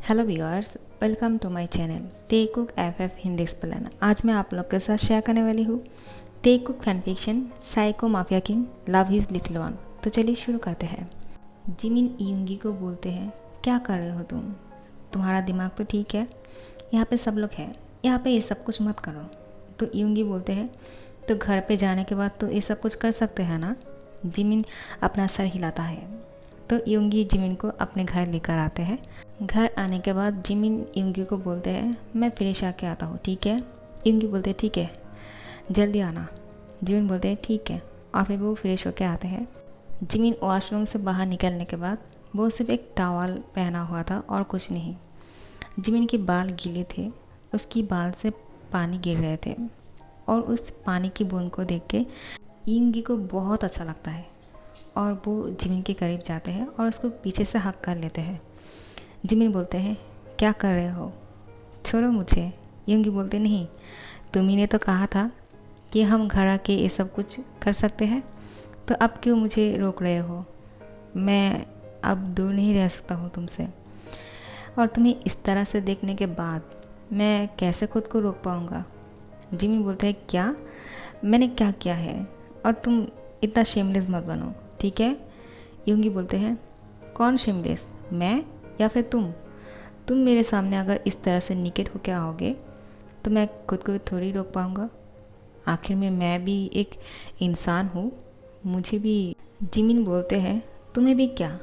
Hello viewers, welcome to my channel ते कुक एफ हिंदी एक्सप्लेन। आज मैं आप लोग के साथ शेयर करने वाली हूँ ते cook fan fiction psycho mafia king love his little one. तो चलिए शुरू करते हैं। जिमिन इयुंगी को बोलते हैं, क्या कर रहे हो तुम? तुम्हारा दिमाग तो ठीक है? यहाँ पे सब लोग हैं, यहाँ पे ये सब कुछ मत करो। तो इयुंगी बोलते हैं, तो घर पे जाने के बाद तो ये सब कुछ कर सकते हैं ना? जिमिन अपना सर हिलाता है। तो इयुंगी जिमिन को अपने घर लेकर आते हैं। घर आने के बाद जिमिन इयुंगी को बोलते हैं, मैं फ्रेश आके आता हूँ, ठीक है? इयुंगी बोलते हैं, ठीक है, जल्दी आना। जिमिन बोलते हैं ठीक है, और फिर वो फ्रेश होके आते हैं। जिमिन वॉशरूम से बाहर निकलने के बाद वो सिर्फ एक टॉवल पहना हुआ था और कुछ नहीं। जिमिन के बाल गीले थे, उसकी बाल से पानी गिर रहे थे, और उस पानी की बूंद को देख के इयुंगी को बहुत अच्छा लगता है, और वो जिमिन के करीब जाते हैं और उसको पीछे से हक कर लेते हैं। जिमिन बोलते हैं, क्या कर रहे हो? छोड़ो मुझे। इयुंगी बोलते, नहीं, तुम्ही ने तो कहा था कि हम घर आके ये सब कुछ कर सकते हैं, तो अब क्यों मुझे रोक रहे हो? मैं अब दूर नहीं रह सकता हूँ तुमसे, और तुम्हें इस तरह से देखने के बाद मैं कैसे खुद को रोक पाऊँगा? जिमिन बोलते हैं, क्या मैंने क्या किया है? और तुम इतना शेमलेस मत बनो, ठीक है? इयुंगी बोलते हैं, कौन शेमलेस, मैं या फिर तुम मेरे सामने अगर इस तरह से निकट होकर आओगे तो मैं खुद को थोड़ी रोक पाऊँगा। आखिर में मैं भी एक इंसान हूँ, मुझे भी। जिमिन बोलते हैं, तुम्हें भी क्या?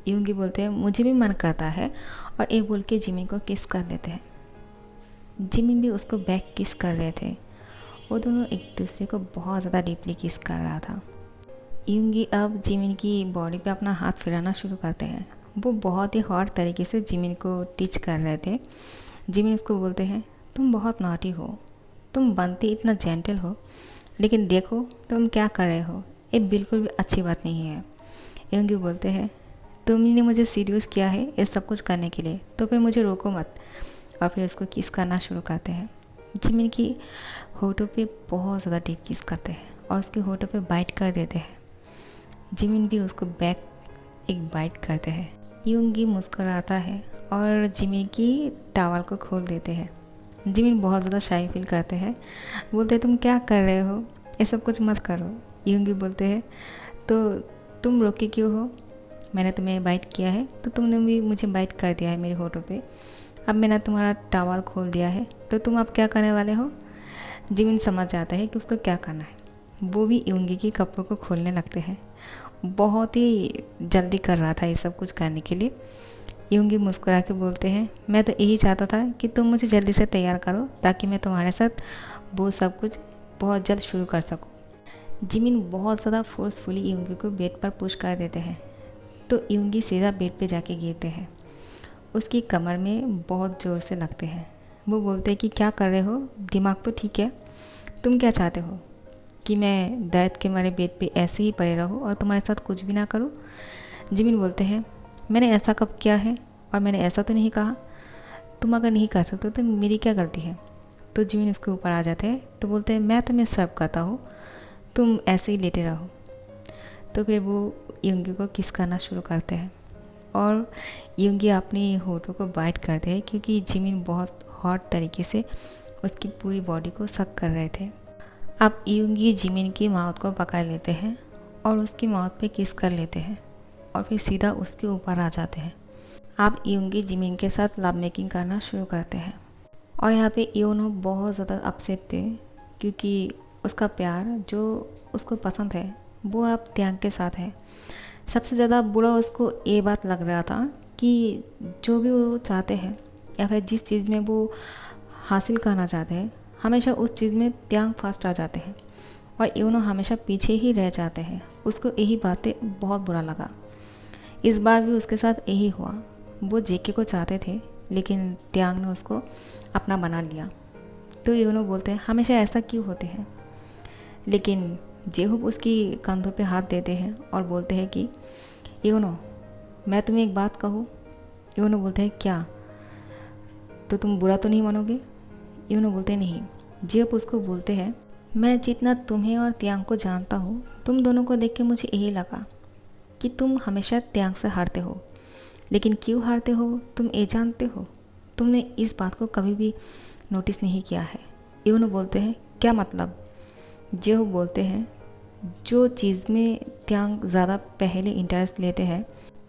इयुंगी बोलते हैं, मुझे भी मन करता है, और एक बोल के जिमिन को किस कर लेते हैं। जिमिन भी उसको बैक किस कर रहे थे। वो दोनों एक दूसरे को बहुत ज़्यादा डीपली किस कर रहा था। इयुंगी अब जिमिन की बॉडी पे अपना हाथ फिराना शुरू करते हैं। वो बहुत ही हॉट तरीके से जिमिन को टीच कर रहे थे। जिमिन उसको बोलते हैं, तुम बहुत नॉटी हो, तुम बनती इतना जेंटल हो, लेकिन देखो तुम क्या कर रहे हो, ये बिल्कुल भी अच्छी बात नहीं है। इयुंगी बोलते हैं, तुमने मुझे सीड्यूस किया है ये सब कुछ करने के लिए, तो फिर मुझे रोको मत। और फिर उसको किस करना शुरू करते हैं। जिमिन की होठों पे बहुत ज़्यादा डीप किस करते हैं और उसके होठों पे बाइट कर देते हैं। जिमिन भी उसको बैक एक बाइट करते हैं। इयुंगी मुस्कुराता है और जिमिन की टॉवल को खोल देते हैं। जिमिन बहुत ज़्यादा शाई फील करते हैं, बोलते हैं, तुम क्या कर रहे हो, ये सब कुछ मत करो। इयुंगी बोलते हैं, तो तुम रोके क्यों हो? मैंने तुम्हें बाइट किया है तो तुमने भी मुझे बाइट कर दिया है मेरे होठों पे। अब मैंने तुम्हारा टॉवल खोल दिया है, तो तुम अब क्या करने वाले हो? जिमिन समझ जाता है कि उसको क्या करना है। वो भी इयुंगी के कपड़ों को खोलने लगते हैं। बहुत ही जल्दी कर रहा था ये सब कुछ करने के लिए। इयुंगी मुस्कुरा के बोलते हैं, मैं तो यही चाहता था कि तुम मुझे जल्दी से तैयार करो ताकि मैं तुम्हारे साथ वो सब कुछ बहुत जल्द शुरू कर सकूं। जिमिन बहुत ज़्यादा फोर्सफुली इयुंगी को बेड पर पुश कर देते हैं, तो इयुंगी सीधा बेड पे जाके गिरते हैं। उसकी कमर में बहुत ज़ोर से लगते हैं। वो बोलते हैं कि क्या कर रहे हो, दिमाग तो ठीक है? तुम क्या चाहते हो कि मैं दर्द के मारे बेड पे ऐसे ही पड़े रहूँ और तुम्हारे साथ कुछ भी ना करूँ? जिमिन बोलते हैं, मैंने ऐसा कब किया है, और मैंने ऐसा तो नहीं कहा। तुम अगर नहीं कर सकते तो मेरी क्या गलती है? तो जिमिन उसके ऊपर आ जाते हैं, तो बोलते हैं, मैं तुम्हें सर्व करता हूँ, तुम ऐसे ही लेटे रहो। तो फिर वो इयुंगी को किस करना शुरू करते हैं, और इयुंगी अपनी होठों को बाइट करते हैं क्योंकि जिमिन बहुत हॉट तरीके से उसकी पूरी बॉडी को सक कर रहे थे। अब इयुंगी जिमिन की माउथ को पकड़ लेते हैं और उसकी माउथ पे किस कर लेते हैं, और फिर सीधा उसके ऊपर आ जाते हैं। अब इयुंगी जिमिन के साथ लव मेकिंग करना शुरू करते हैं, और यहाँ पे इयोनो बहुत ज़्यादा अपसेट थे क्योंकि उसका प्यार जो उसको पसंद है वो अब त्यांग के साथ है। सबसे ज़्यादा बुरा उसको ये बात लग रहा था कि जो भी वो चाहते हैं या फिर जिस चीज़ में वो हासिल करना चाहते हैं, हमेशा उस चीज़ में त्यांग फास्ट आ जाते हैं और इयोनो हमेशा पीछे ही रह जाते हैं। उसको यही बातें बहुत बुरा लगा। इस बार भी उसके साथ यही हुआ। वो जेके को चाहते थे, लेकिन त्यांग ने उसको अपना बना लिया। तो इयोनो बोलते हैं, हमेशा ऐसा क्यों होते हैं? लेकिन जेहूब उसकी कंधों पे हाथ देते हैं और बोलते हैं कि इयोनो, मैं तुम्हें एक बात कहूँ? इयोनो बोलते हैं, क्या? तो तुम बुरा तो नहीं मानोगे? इयोनो बोलते हैं, नहीं। जेहूब उसको बोलते हैं, मैं जितना तुम्हें और त्यांग को जानता हूँ, तुम दोनों को देख के मुझे यही लगा कि तुम हमेशा त्यांग से हारते हो। लेकिन क्यों हारते हो तुम ये जानते हो? तुमने इस बात को कभी भी नोटिस नहीं किया है। यूनो बोलते हैं क्या मतलब? जो बोलते हैं जो चीज़ में त्यांग ज़्यादा पहले इंटरेस्ट लेते हैं,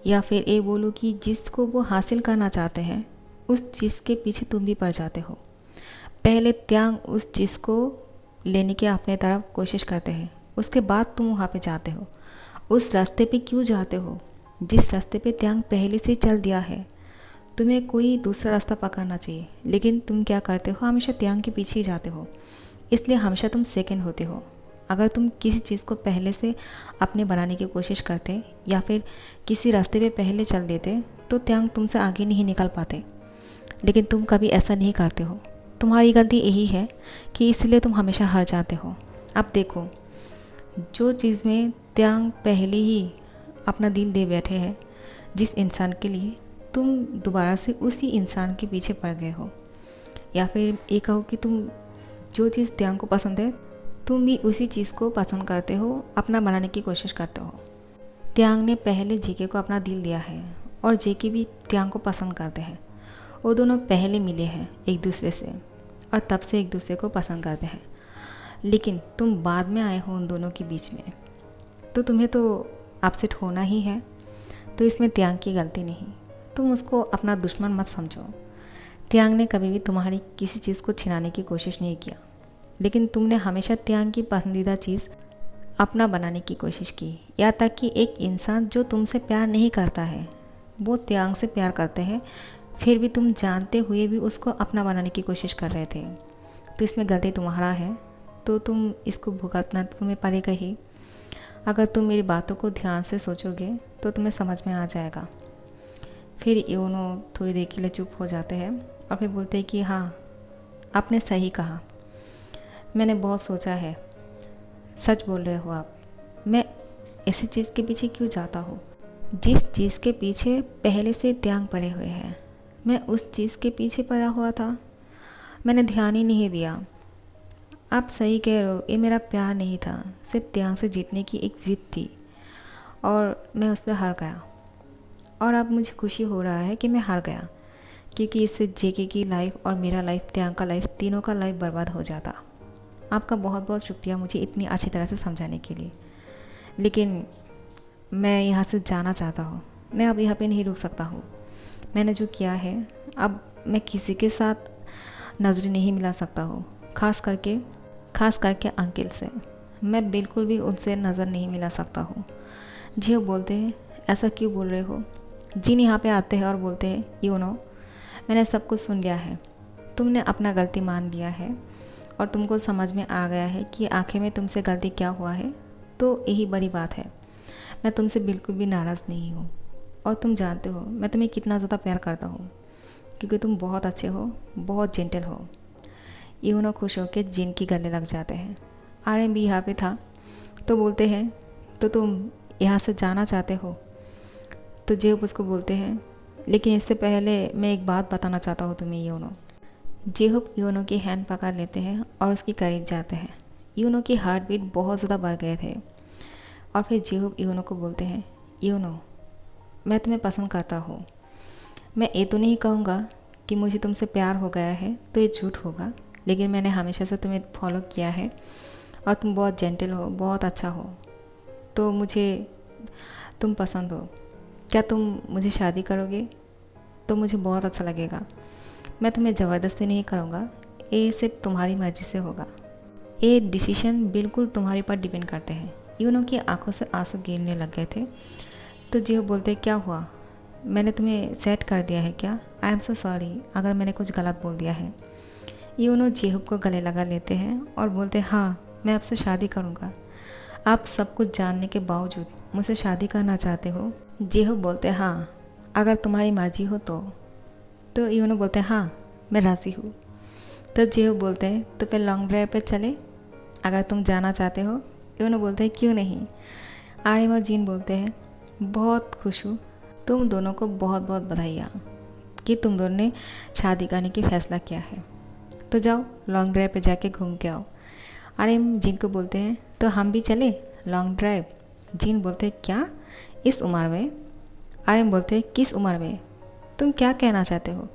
या फिर ये बोलो कि जिसको वो हासिल करना चाहते हैं उस चीज़ के पीछे तुम भी पड़ जाते हो। पहले त्यांग उस चीज़ को लेने की अपने तरफ कोशिश करते हैं, उसके बाद तुम वहाँ पे जाते हो। उस रास्ते पे क्यों जाते हो जिस रास्ते पे त्यांग पहले से चल दिया है? तुम्हें कोई दूसरा रास्ता पकड़ना चाहिए, लेकिन तुम क्या करते हो? हमेशा त्यांग के पीछे ही जाते हो, इसलिए हमेशा तुम सेकंड होते हो। अगर तुम किसी चीज़ को पहले से अपने बनाने की कोशिश करते या फिर किसी रास्ते पे पहले चल देते तो त्यांग तुमसे आगे नहीं निकल पाते, लेकिन तुम कभी ऐसा नहीं करते हो। तुम्हारी गलती यही है कि इसलिए तुम हमेशा हार जाते हो। अब देखो, जो चीज़ में त्यांग पहले ही अपना दिल दे बैठे हैं जिस इंसान के लिए, तुम दोबारा से उसी इंसान के पीछे पड़ गए हो। या फिर ये कहो कि तुम जो चीज़ त्यांग को पसंद है तुम भी उसी चीज़ को पसंद करते हो, अपना बनाने की कोशिश करते हो। त्यांग ने पहले जेके को अपना दिल दिया है और जेके भी त्यांग को पसंद करते हैं। वो दोनों पहले मिले हैं एक दूसरे से और तब से एक दूसरे को पसंद करते हैं, लेकिन तुम बाद में आए हो उन दोनों के बीच में, तो तुम्हें तो अपसेट होना ही है। तो इसमें त्यांग की गलती नहीं, तुम उसको अपना दुश्मन मत समझो। त्यांग ने कभी भी तुम्हारी किसी चीज़ को छिनाने की कोशिश नहीं किया, लेकिन तुमने हमेशा त्यांग की पसंदीदा चीज़ अपना बनाने की कोशिश की। यहाँ तक कि एक इंसान जो तुमसे प्यार नहीं करता है वो त्यांग से प्यार करते हैं, फिर भी तुम जानते हुए भी उसको अपना बनाने की कोशिश कर रहे थे। तो इसमें गलती तुम्हारा है, तो तुम इसको भुगतना तुम्हें पड़ेगा ही। अगर तुम मेरी बातों को ध्यान से सोचोगे तो तुम्हें समझ में आ जाएगा। फिर यूनो थोड़ी देर के लिए चुप हो जाते हैं और फिर बोलते हैं कि हाँ, आपने सही कहा, मैंने बहुत सोचा है, सच बोल रहे हो आप। मैं ऐसी चीज़ के पीछे क्यों जाता हूँ जिस चीज़ के पीछे पहले से त्यांग पड़े हुए हैं? मैं उस चीज़ के पीछे पड़ा हुआ था, मैंने ध्यान ही नहीं दिया। आप सही कह रहे हो, ये मेरा प्यार नहीं था, सिर्फ त्यांग से जीतने की एक ज़िद थी और मैं उस पर हार गया। और अब मुझे खुशी हो रहा है कि मैं हार गया, क्योंकि इससे जेके की लाइफ और मेरा लाइफ, त्यांग का लाइफ, तीनों का लाइफ बर्बाद हो जाता। आपका बहुत बहुत शुक्रिया मुझे इतनी अच्छी तरह से समझाने के लिए, लेकिन मैं यहाँ से जाना चाहता हूँ। मैं अब यहाँ पे नहीं रुक सकता हूँ। मैंने जो किया है, अब मैं किसी के साथ नज़रें नहीं मिला सकता हूँ, खास करके अंकिल से। मैं बिल्कुल भी उनसे नज़र नहीं मिला सकता हूँ। जी वो बोलते हैं ऐसा क्यों बोल रहे हो? जिन यहाँ पे आते हैं और बोलते हैं यूनो, मैंने सब कुछ सुन लिया है, तुमने अपना गलती मान लिया है और तुमको समझ में आ गया है कि आखिर में तुमसे गलती क्या हुआ है, तो यही बड़ी बात है। मैं तुमसे बिल्कुल भी नाराज़ नहीं हूँ और तुम जानते हो मैं तुम्हें कितना ज़्यादा प्यार करता हूँ, क्योंकि तुम बहुत अच्छे हो, बहुत जेंटल हो। यूनो खुश होकर जिन की गले लग जाते हैं। आरएम भी यहाँ पे था तो बोलते हैं तो तुम यहाँ से जाना चाहते हो? तो जेहूब उसको बोलते हैं लेकिन इससे पहले मैं एक बात बताना चाहता हूँ तुम्हें यूनो। जेहूब यूनो की हैंड पकड़ लेते हैं और उसके करीब जाते हैं। यूनो की हार्ट बीट बहुत ज़्यादा बढ़ गए थे और फिर जेहूब यूनो को बोलते हैं यूनो, मैं तुम्हें पसंद करता हूँ। मैं ये तो नहीं कहूँगा कि मुझे तुमसे प्यार हो गया है, तो ये झूठ होगा, लेकिन मैंने हमेशा से तुम्हें फॉलो किया है और तुम बहुत जेंटल हो, बहुत अच्छा हो, तो मुझे तुम पसंद हो। क्या तुम मुझे शादी करोगे? तो मुझे बहुत अच्छा लगेगा। मैं तुम्हें ज़बरदस्ती नहीं करूँगा, ये सिर्फ तुम्हारी मर्ज़ी से होगा। ये डिसीजन बिल्कुल तुम्हारे पर डिपेंड करते हैं। यूनो की आंखों से आंसू गिरने लग गए थे। तो जेहूब बोलते क्या हुआ, मैंने तुम्हें सेट कर दिया है क्या? आई एम सो सॉरी अगर मैंने कुछ गलत बोल दिया है। यूनो जेहूब को गले लगा लेते हैं और बोलते हाँ, मैं आपसे शादी करूँगा। आप सब कुछ जानने के बावजूद मुझसे शादी करना चाहते हो? जेहूब बोलते हाँ, अगर तुम्हारी मर्जी हो तो यूनो बोलते हाँ, मैं राज़ी हूँ। तो जेहूब बोलते हैं तो फिर लॉन्ग ड्राइव पे चले, अगर तुम जाना चाहते हो। यूनो बोलते हैं क्यों नहीं। आर्यम और जीन बोलते हैं बहुत खुश हूँ, तुम दोनों को बहुत बहुत बधाइयाँ कि तुम दोनों ने शादी करने की फ़ैसला किया है। तो जाओ लॉन्ग ड्राइव पे जाके घूम के आओ। आर्यम जीन को बोलते हैं तो हम भी चले लॉन्ग ड्राइव। जीन बोलते हैं क्या इस उम्र में? आर्यन बोलते हैं किस उम्र में? तुम क्या कहना चाहते हो?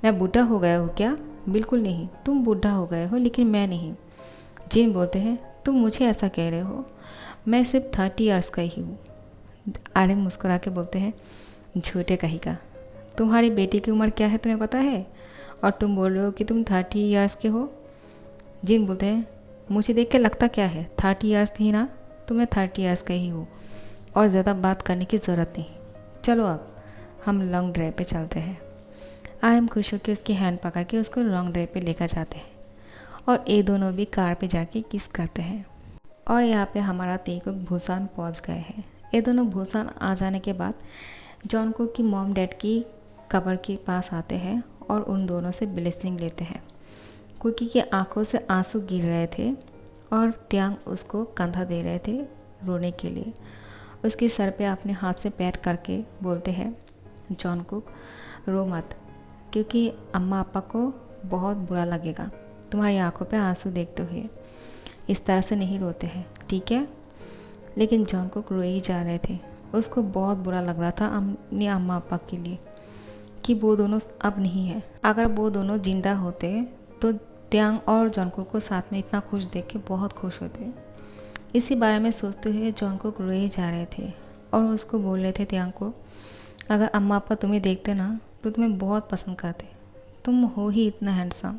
मैं बूढ़ा हो गया हूँ क्या? बिल्कुल नहीं, तुम बूढ़ा हो गए हो लेकिन मैं नहीं। जिन बोलते हैं तुम मुझे ऐसा कह रहे हो, मैं सिर्फ 30 ईयर्स का ही हूँ। आर्यन मुस्कुरा के बोलते हैं झूठे कहीं का, तुम्हारी बेटी की उम्र क्या है तुम्हें पता है? और तुम बोल रहे हो कि तुम 30 ईयर्स के हो। जिन बोलते हैं मुझे देख के लगता क्या है, 30 ईयर्स थी ना, तो मैं 30 ईयर्स का ही हूँ और ज़्यादा बात करने की ज़रूरत नहीं। चलो अब हम लॉन्ग ड्राइव पे चलते हैं। आर्यन खुश होकर उसकी हैंड पकड़ के उसको लॉन्ग ड्राइव पे लेकर जाते हैं और ये दोनों भी कार पे जाके किस करते हैं। और यहाँ पे हमारा तेकुक भूसान पहुँच गए हैं। ये दोनों भूसान आ जाने के बाद जॉनकुक की मॉम डैड की कब्र के पास आते हैं और उन दोनों से ब्लेसिंग लेते हैं। कुकी की आंखों से आंसू गिर रहे थे और त्यांग उसको कंधा दे रहे थे रोने के लिए। उसके सर पे अपने हाथ से पैर करके बोलते हैं जॉनकुक रो मत, क्योंकि अम्मा पापा को बहुत बुरा लगेगा तुम्हारी आंखों पे आंसू देखते हुए। इस तरह से नहीं रोते हैं, ठीक है? लेकिन जॉनकुक रो ही जा रहे थे। उसको बहुत बुरा लग रहा था अपने अम्मा पापा के लिए कि वो दोनों अब नहीं है। अगर वो दोनों जिंदा होते तो त्यांग और जॉनकुक को साथ में इतना खुश देख के बहुत खुश होते। इसी बारे में सोचते हुए जॉनकुक रोए जा रहे थे और उसको बोल रहे थे त्यांग को, अगर अम्मा पापा तुम्हें देखते ना तो तुम्हें बहुत पसंद करते, तुम हो ही इतना हैंडसम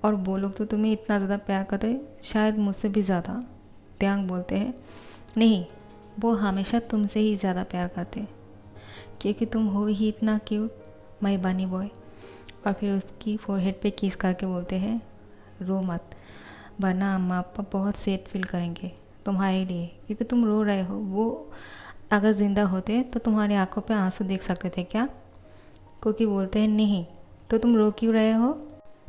और वो लोग तो तुम्हें इतना ज़्यादा प्यार करते, शायद मुझसे भी ज़्यादा। त्यांग बोलते हैं नहीं, वो हमेशा तुमसे ही ज़्यादा प्यार करते क्योंकि तुम हो ही इतना क्यूट माय बनी बॉय। और फिर उसकी फोरहेड पे किस करके बोलते हैं रो मत, वरना अम्मा पापा बहुत सैड फील करेंगे तुम्हारे लिए, क्योंकि तुम रो रहे हो। वो अगर ज़िंदा होते तो तुम्हारी आंखों पे आंसू देख सकते थे क्या? कुकी बोलते हैं नहीं, तो तुम रो क्यों रहे हो?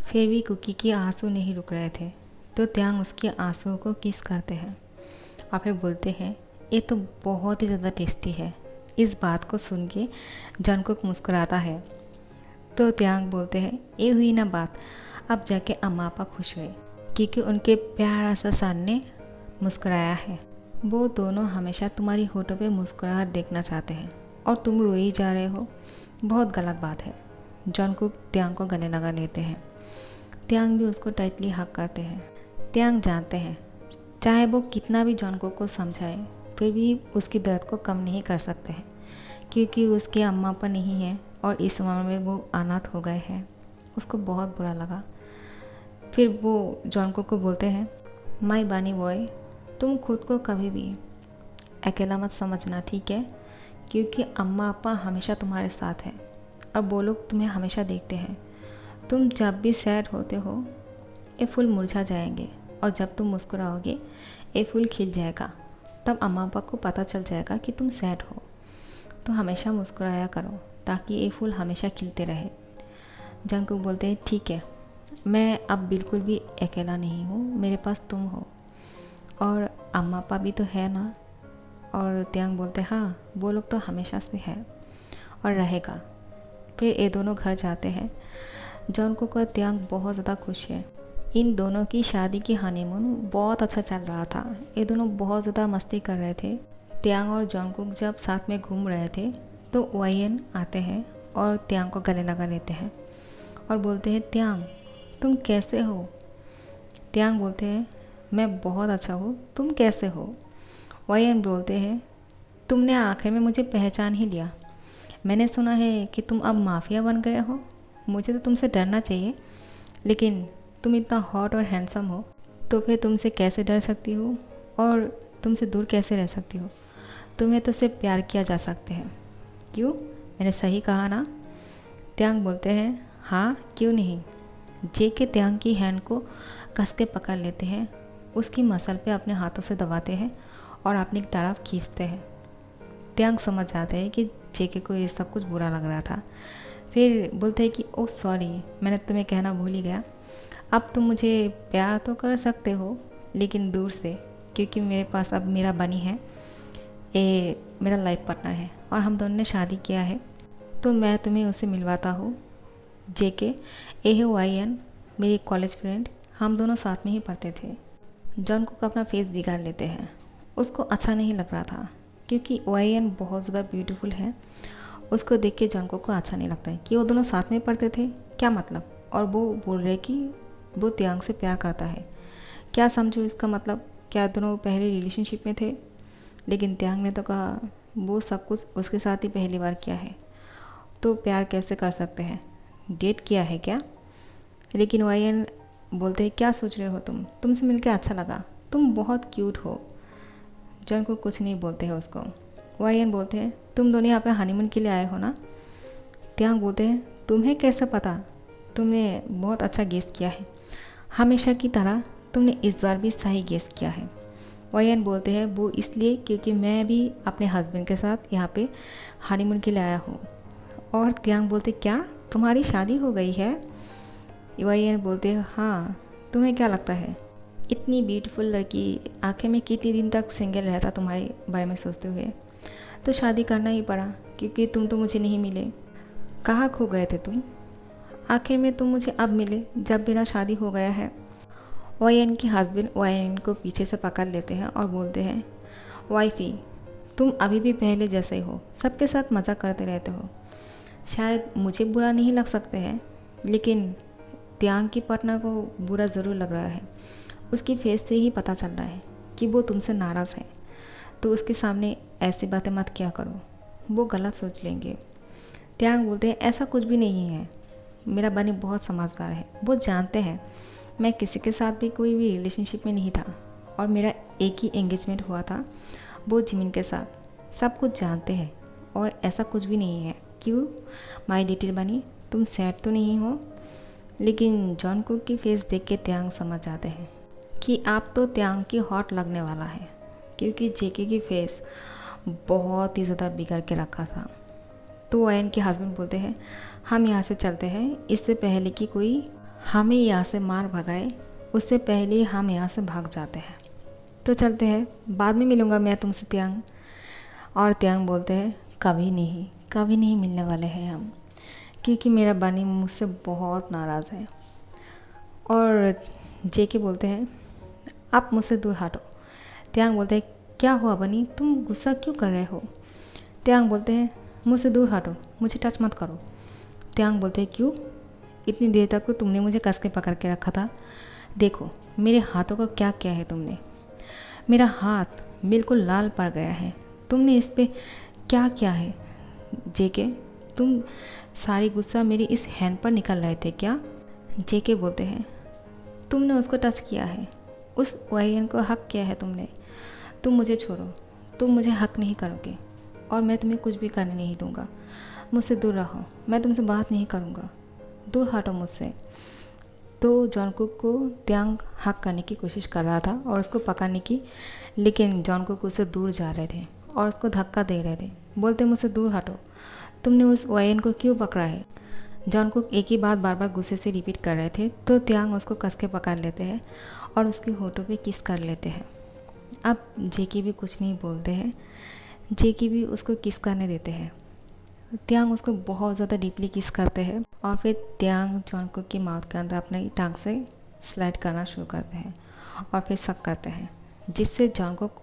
फिर भी कुकी के आंसू नहीं रुक रहे थे तो त्यांग उसके आंसुओं को किस करते हैं और फिर बोलते हैं ये तो बहुत ही ज़्यादा टेस्टी है। इस बात को सुन के जॉनकुक मुस्कुराता है तो त्यांग बोलते हैं ये हुई ना बात, अब जाके अम्मा पापा खुश हुए क्योंकि उनके प्यारा सा सन ने मुस्कुराया है। वो दोनों हमेशा तुम्हारी होठों पे मुस्कुराहट देखना चाहते हैं और तुम रोई जा रहे हो, बहुत गलत बात है। जॉनकुक त्यांग को गले लगा लेते हैं। त्यांग भी उसको टाइटली हक करते हैं। त्यांग जानते हैं चाहे वो कितना भी जॉनकुक को समझाए फिर भी उसकी दर्द को कम नहीं कर सकते हैं, क्योंकि उसके अम्मा पापा नहीं है और इस उम्र में वो अनाथ हो गए हैं। उसको बहुत बुरा लगा। फिर वो जॉनकुक को बोलते हैं माय बानी बॉय, तुम खुद को कभी भी अकेला मत समझना, ठीक है? क्योंकि अम्मा पापा हमेशा तुम्हारे साथ हैं और वो लोग तुम्हें हमेशा देखते हैं। तुम जब भी सैड होते हो ये फूल मुरझा जाएंगे और जब तुम मुस्कुराओगे ये फूल खिल जाएगा, तब अम्मा पापा को पता चल जाएगा कि तुम सैड हो। तो हमेशा मुस्कुराया करो ताकि ये फूल हमेशा खिलते रहे। जॉनकुक बोलते हैं ठीक है, मैं अब बिल्कुल भी अकेला नहीं हूँ, मेरे पास तुम हो और अम्मा पापा भी तो है ना। और त्यांग बोलते हाँ, वो लोग तो हमेशा से है और रहेगा। फिर ये दोनों घर जाते हैं। जॉनकुक और त्यांग बहुत ज़्यादा खुश है। इन दोनों की शादी की हनीमून बहुत अच्छा चल रहा था। ये दोनों बहुत ज़्यादा मस्ती कर रहे थे। त्यांग और जॉनकुक जब साथ में घूम रहे थे तो वायन आते हैं और त्यांग को गले लगा लेते हैं और बोलते हैं त्यांग तुम कैसे हो? त्यांग बोलते हैं मैं बहुत अच्छा हूँ, तुम कैसे हो? वायन बोलते हैं तुमने आखिर में मुझे पहचान ही लिया। मैंने सुना है कि तुम अब माफिया बन गए हो। मुझे तो तुमसे डरना चाहिए, लेकिन तुम इतना हॉट और हैंडसम हो तो फिर तुमसे कैसे डर सकती हो और तुमसे दूर कैसे रह सकती हो? तुम्हें तो सिर्फ प्यार किया जा सकते हैं। क्यों, मैंने सही कहा ना? त्यांग बोलते हैं हाँ, क्यों नहीं। जेके त्यांग की हैंड को कस के पकड़ लेते हैं, उसकी मसल पे अपने हाथों से दबाते हैं और अपनी तरफ खींचते हैं। त्यांग समझ जाते हैं कि जेके को ये सब कुछ बुरा लग रहा था। फिर बोलते हैं कि ओह सॉरी, मैंने तुम्हें कहना भूल ही गया। अब तुम मुझे प्यार तो कर सकते हो लेकिन दूर से, क्योंकि मेरे पास अब मेरा बनी है, ये मेरा लाइफ पार्टनर है और हम दोनों ने शादी किया है, तो मैं तुम्हें उसे मिलवाता हूँ। जेके AOIN मेरी कॉलेज फ्रेंड, हम दोनों साथ में ही पढ़ते थे। जॉनकुक अपना फेस बिगाड़ लेते हैं। उसको अच्छा नहीं लग रहा था क्योंकि वायन बहुत ज़्यादा ब्यूटीफुल है। उसको देख के जंगकुक को अच्छा नहीं लगता है कि वो दोनों साथ में पढ़ते थे, क्या मतलब। और वो बोल रहे कि वो त्यांग से प्यार करता है। क्या समझो इसका मतलब, क्या दोनों पहले रिलेशनशिप में थे। लेकिन त्यांग ने तो कहा वो सब कुछ उसके साथ ही पहली बार किया है, तो प्यार कैसे कर सकते हैं, डेट किया है क्या। लेकिन वायन बोलते हैं क्या सोच रहे हो तुमसे मिलकर अच्छा लगा, तुम बहुत क्यूट हो। जंगकुक कुछ नहीं बोलते हैं उसको। वायन बोलते हैं तुम दोनों यहाँ पे हनीमून के लिए आए हो ना। त्यांग बोलते हैं तुम्हें कैसे पता, तुमने बहुत अच्छा गेस किया है, हमेशा की तरह तुमने इस बार भी सही गेस किया है। वायन बोलते हैं वो इसलिए क्योंकि मैं भी अपने हस्बैंड के साथ यहाँ पे हनीमून के लिए आया हूँ। और त्यांग बोलते क्या तुम्हारी शादी हो गई है। वायन बोलते हैं हाँ, तुम्हें क्या लगता है इतनी ब्यूटीफुल लड़की आखिर में कितने दिन तक सिंगल रहता तुम्हारे बारे में सोचते हुए। तो शादी करना ही पड़ा क्योंकि तुम तो मुझे नहीं मिले। कहाँ खो गए थे तुम, आखिर में तुम मुझे अब मिले जब मेरा शादी हो गया है। वायन के हस्बैंड वायन को पीछे से पकड़ लेते हैं और बोलते हैं वाइफी तुम अभी भी पहले जैसे ही हो, सबके साथ मज़ा करते रहते हो। शायद मुझे बुरा नहीं लग सकते हैं, लेकिन त्यांग की पार्टनर को बुरा ज़रूर लग रहा है। उसकी फेस से ही पता चल रहा है कि वो तुमसे नाराज़ है। तो उसके सामने ऐसी बातें मत किया करो, वो गलत सोच लेंगे। त्यांग बोलते हैं ऐसा कुछ भी नहीं है, मेरा बनी बहुत समझदार है, वो जानते हैं मैं किसी के साथ भी कोई भी रिलेशनशिप में नहीं था और मेरा एक ही एंगेजमेंट हुआ था, वो जिमिन के साथ। सब कुछ जानते हैं और ऐसा कुछ भी नहीं है। क्यों माय लिटिल बनी, तुम सैड तो नहीं हो। लेकिन जंगकुक की फेस देख के त्यांग समझ जाते हैं कि आप तो त्यांग की हॉट लगने वाला है, क्योंकि जेके की फेस बहुत ही ज़्यादा बिगड़ के रखा था। तो वायन के हस्बैंड बोलते हैं हम यहाँ से चलते हैं, इससे पहले कि कोई हमें यहाँ से मार भगाए, उससे पहले हम यहाँ से भाग जाते हैं। तो चलते हैं, बाद में मिलूँगा मैं तुमसे त्यांग। और त्यांग बोलते हैं कभी नहीं मिलने वाले हैं हम, क्योंकि मेरा बनी मुझसे बहुत नाराज़ है। और जेके बोलते हैं आप मुझसे दूर हटो। त्यांग बोलते हैं क्या हुआ बनी, तुम गुस्सा क्यों कर रहे हो। त्यांग बोलते हैं मुझसे दूर हटो, मुझे टच मत करो। त्यांग बोलते हैं क्यों, इतनी देर तक तो तुमने मुझे कस के पकड़ के रखा था, देखो मेरे हाथों को क्या किया है तुमने, मेरा हाथ बिल्कुल लाल पड़ गया है, तुमने इस पर क्या किया है। जेके तुम सारी गुस्सा मेरी इस हैंड पर निकल रहे थे क्या। जेके बोलते हैं तुमने उसको टच किया है, उस वायन को हक किया है तुमने, तुम मुझे छोड़ो, तुम मुझे हक नहीं करोगे और मैं तुम्हें कुछ भी करने नहीं दूंगा, मुझसे दूर रहो, मैं तुमसे बात नहीं करूंगा, दूर हटो मुझसे। तो जंगकुक को त्यांग हक करने की कोशिश कर रहा था और उसको पकड़ने की, लेकिन जंगकुक उससे दूर जा रहे थे और उसको धक्का दे रहे थे, बोलते मुझसे दूर हटो, तुमने उस वायन को क्यों पकड़ा है। जंगकुक एक ही बात बार बार गुस्से से रिपीट कर रहे थे। तो त्यांग उसको कस के पकड़ लेते हैं और उसके होठों पे किस कर लेते हैं। अब जेके भी कुछ नहीं बोलते हैं, जेके भी उसको किस करने देते हैं। त्यांग उसको बहुत ज़्यादा डीपली किस करते हैं और फिर त्यांग जंगकुक की माउथ के अंदर अपने टांग से स्लाइड करना शुरू करते हैं और फिर सक करते हैं, जिससे जंगकुक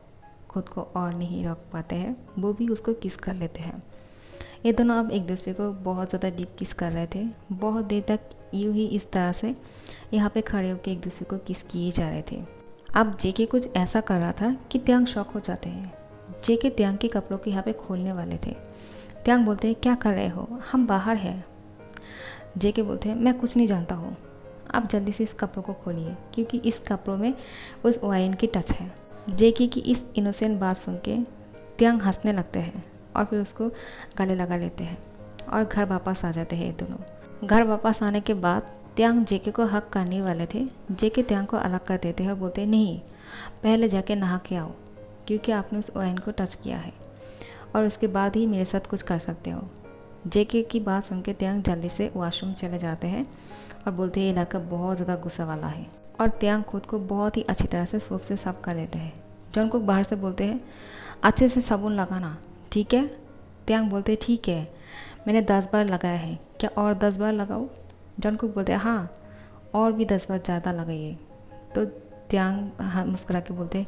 खुद को और नहीं रोक पाते हैं, वो भी उसको किस कर लेते हैं। ये दोनों अब एक दूसरे को बहुत ज़्यादा डीप किस कर रहे थे। बहुत देर तक यूँ ही इस तरह से यहाँ पे खड़े होकर एक दूसरे को किस किए जा रहे थे। अब जेके कुछ ऐसा कर रहा था कि त्यांग शॉक हो जाते हैं। जेके त्यांग के कपड़ों को यहाँ पे खोलने वाले थे। त्यांग बोलते हैं क्या कर रहे हो, हम बाहर हैं। जेके बोलते हैं मैं कुछ नहीं जानता हूँ, आप जल्दी से इस कपड़ों को खोलिए, क्योंकि इस कपड़ों में उस वाइन की टच है। जेके की इस इनोसेंट बात सुन के त्यांग हंसने लगते हैं और फिर उसको गले लगा लेते हैं और घर वापस आ जाते हैं ये दोनों। घर वापस आने के बाद त्यांग जेके को हक करने वाले थे। जेके त्यांग को अलग कर देते हैं और बोलते हैं नहीं, पहले जाके नहा के आओ, क्योंकि आपने उस वाइन को टच किया है और उसके बाद ही मेरे साथ कुछ कर सकते हो। जेके की बात सुन के त्यांग जल्दी से वॉशरूम चले जाते हैं और बोलते हैं ये लड़का बहुत ज़्यादा गुस्सा वाला है। और त्यांग खुद को बहुत ही अच्छी तरह से सोप से साफ कर लेते हैं। जंगकुक बाहर से बोलते हैं अच्छे से साबुन लगाना, ठीक है। त्यांग बोलते हैं ठीक है, मैंने 10 बार लगाया है, क्या और 10 बार लगाओ। जंगकुक बोलते हैं हाँ, और भी 10 बार ज़्यादा लगाइए। तो त्यांग मुस्कुरा के बोलते हैं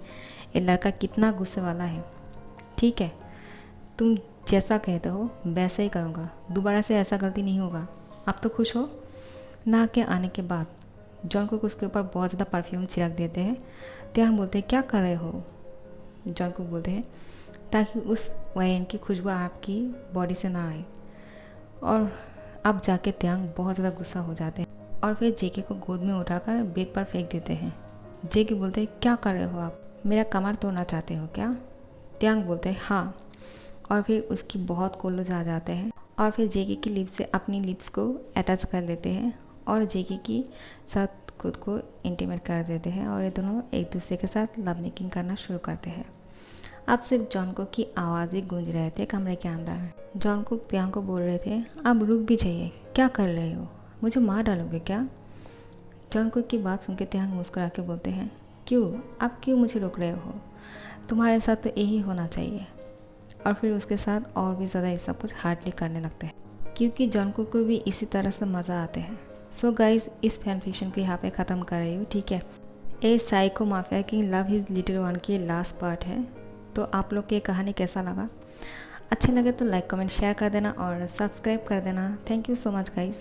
ये लड़का कितना गुस्से वाला है, ठीक है तुम जैसा कहते हो वैसा ही करूँगा, दोबारा से ऐसा गलती नहीं होगा। आप तो खुश हो? नहा के आने के बाद जॉनकुक उसके ऊपर बहुत ज़्यादा परफ्यूम छिड़क देते हैं। त्याग बोलते हैं क्या कर रहे हो? जॉनकुक बोलते हैं ताकि उस वाइन की खुशबू आपकी बॉडी से ना आए। और अब जाके त्यांग बहुत ज़्यादा गुस्सा हो जाते हैं और फिर जेके को गोद में उठाकर बेड पर फेंक देते हैं। जेके बोलते हैं क्या कर रहे हो आप, मेरा कमर तोड़ना चाहते हो क्या? त्यांग बोलते हैं हाँ, और फिर उसकी बहुत कोल्ड आ जाते हैं और फिर जेके की लिप्स से अपनी लिप्स को अटैच कर लेते हैं और जेके की साथ खुद को इंटीमेट कर देते हैं और ये दोनों एक दूसरे के साथ लव मेकिंग करना शुरू करते हैं। अब सिर्फ जॉनकुक की आवाज़ें गूंज रहे थे कमरे के अंदर। जॉनकुक त्यांग को बोल रहे थे अब रुक भी जाइए, क्या कर रहे हो, मुझे मार डालोगे क्या? जॉनकुक की बात सुन के त्यांग मुस्कुरा के बोलते हैं क्यों, आप क्यों मुझे रोक रहे हो, तुम्हारे साथ तो यही होना चाहिए। और फिर उसके साथ और भी ज़्यादा ये सब कुछ हार्डली करने लगते हैं क्योंकि जॉनकुक को भी इसी तरह से मज़ा आते हैं। सो गाइज इस फैन फिक्शन को यहाँ पे ख़त्म कर रही हूँ, ठीक है। ये साइको माफिया की लव हिज लिटिल वन की लास्ट पार्ट है। तो आप लोग को ये कहानी कैसा लगा? अच्छा लगे तो लाइक कमेंट शेयर कर देना और सब्सक्राइब कर देना। Thank you so much guys.